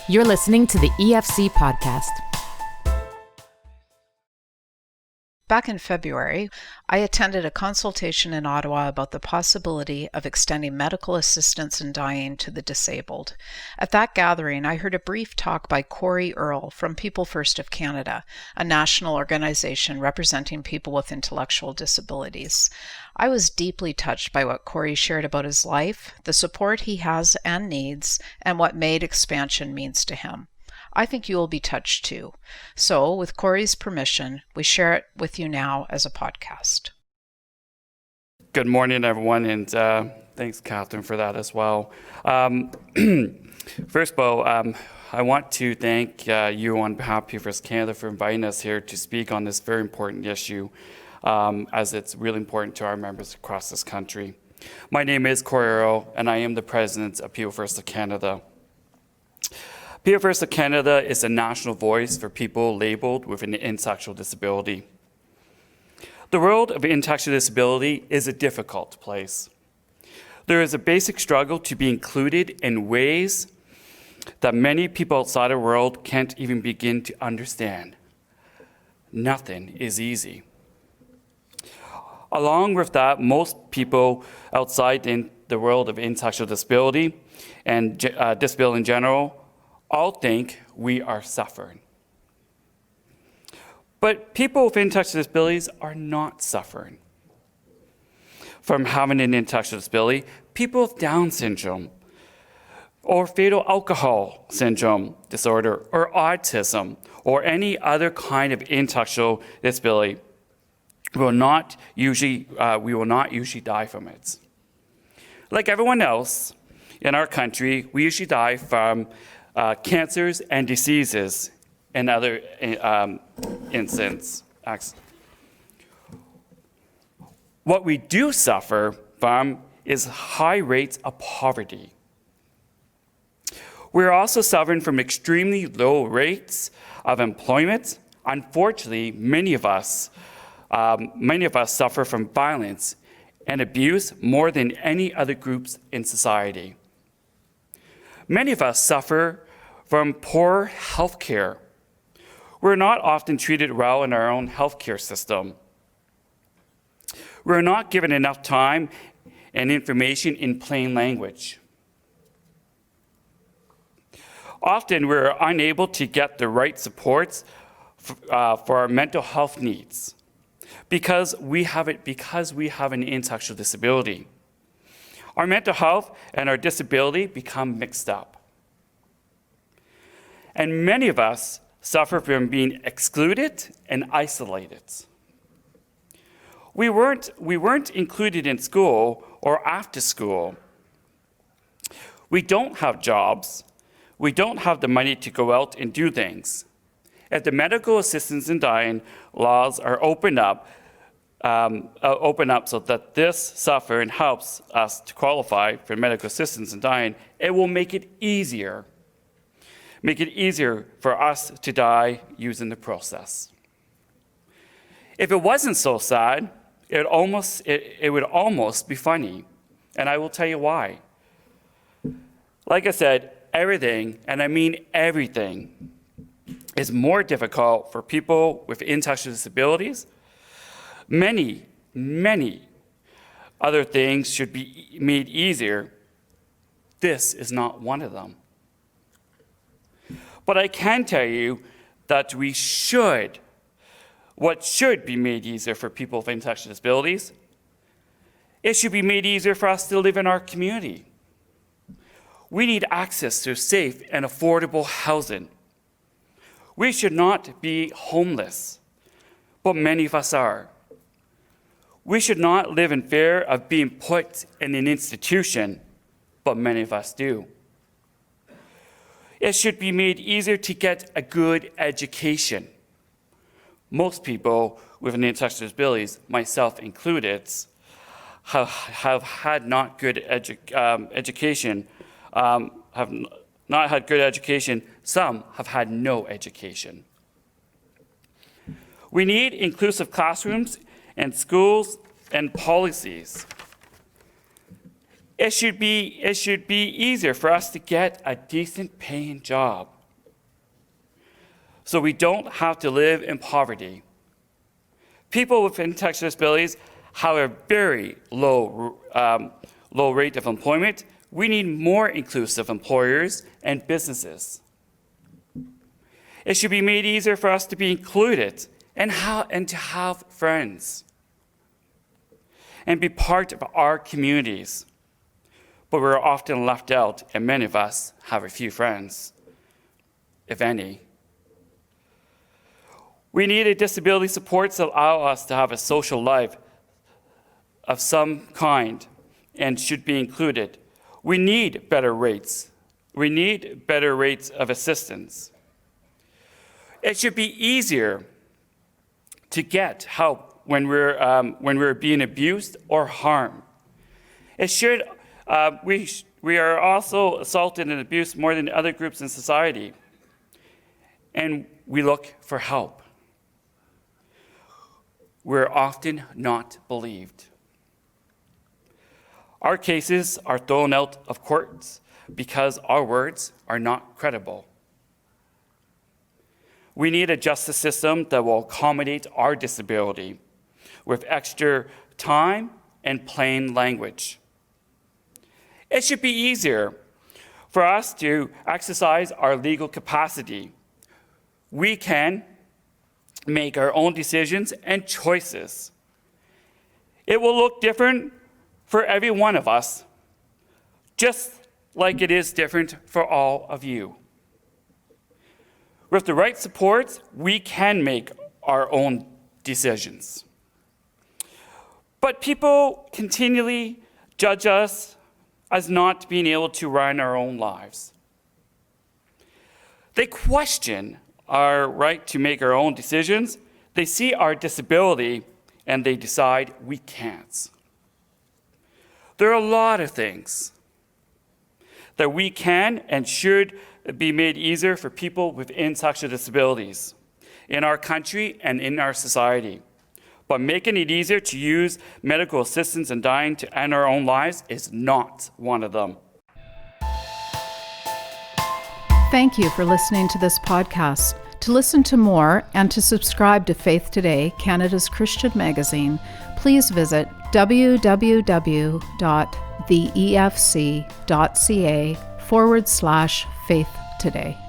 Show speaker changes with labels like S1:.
S1: You're listening to the EFC podcast.
S2: Back in February, I attended a consultation in Ottawa about the possibility of extending medical assistance in dying to the disabled. At that gathering, I heard a brief talk by Kory Earle from People First of Canada, a national organization representing people with intellectual disabilities. I was deeply touched by what Kory shared about his life, the support he has and needs, and what MAID expansion means to him. I think you will be touched too. So, with Kory's permission, we share it with you now as a podcast.
S3: Good morning, everyone, and thanks, Catherine, for that as well. First of all, I want to thank you on behalf of People First Canada for inviting us here to speak on this very important issue, as it's really important to our members across this country. My name is Kory Earle, and I am the president of People First of Canada. People First of Canada is a national voice for people labeled with an intellectual disability. The world of intellectual disability is a difficult place. There is a basic struggle to be included in ways that many people outside the world can't even begin to understand. Nothing is easy. Along with that, most people outside in the world of intellectual disability and disability in general all think we are suffering. But people with intellectual disabilities are not suffering from having an intellectual disability. People with Down syndrome or fetal alcohol syndrome disorder or autism or any other kind of intellectual disability we will not usually die from it. Like everyone else in our country, we usually die from cancers and diseases and other incidents. What we do suffer from is high rates of poverty. We're also suffering from extremely low rates of employment. Unfortunately, many of us suffer from violence and abuse more than any other groups in society. Many of us suffer from poor health care. We're not often treated well in our own healthcare system. We're not given enough time and information in plain language. Often we're unable to get the right supports for our mental health needs because we have an intellectual disability. Our mental health and our disability become mixed up. And many of us suffer from being excluded and isolated. We weren't included in school or after school. We don't have jobs. We don't have the money to go out and do things. If the medical assistance in dying laws are opened up so that this suffering helps us to qualify for medical assistance in dying, it will make it easier for us to die using the process. If it wasn't so sad, it would almost be funny, and I will tell you why. Like I said, everything, and I mean everything, is more difficult for people with intellectual disabilities. Many other things should be made easier. This is not one of them. But I can tell you that what should be made easier for people with intellectual disabilities, it should be made easier for us to live in our community. We need access to safe and affordable housing. We should not be homeless, but many of us are. We should not live in fear of being put in an institution, but many of us do. It should be made easier to get a good education. Most people with intellectual disabilities, myself included, have had not good education. Have not had good education. Some have had no education. We need inclusive classrooms and schools and policies. It should be easier for us to get a decent paying job. so we don't have to live in poverty. People with intellectual disabilities have a very low rate of employment. We need more inclusive employers and businesses. It should be made easier for us to be included and to have friends and be part of our communities. But we're often left out, and many of us have a few friends, if any. We need a disability supports that allow us to have a social life of some kind and should be included. We need better rates. We need better rates of assistance. It should be easier to get help when we're being abused or harmed. It should. We are also assaulted and abused more than other groups in society, and we look for help. We're often not believed. Our cases are thrown out of courts because our words are not credible. We need a justice system that will accommodate our disability with extra time and plain language. It should be easier for us to exercise our legal capacity. We can make our own decisions and choices. It will look different for every one of us, just like it is different for all of you. With the right supports, we can make our own decisions. But people continually judge us as not being able to run our own lives. They question our right to make our own decisions. They see our disability and they decide we can't. There are a lot of things that we can and should be made easier for people with intellectual disabilities in our country and in our society. But making it easier to use medical assistance in dying to end our own lives is not one of them.
S2: Thank you for listening to this podcast. To listen to more and to subscribe to Faith Today, Canada's Christian magazine, please visit www.theefc.ca/faithtoday.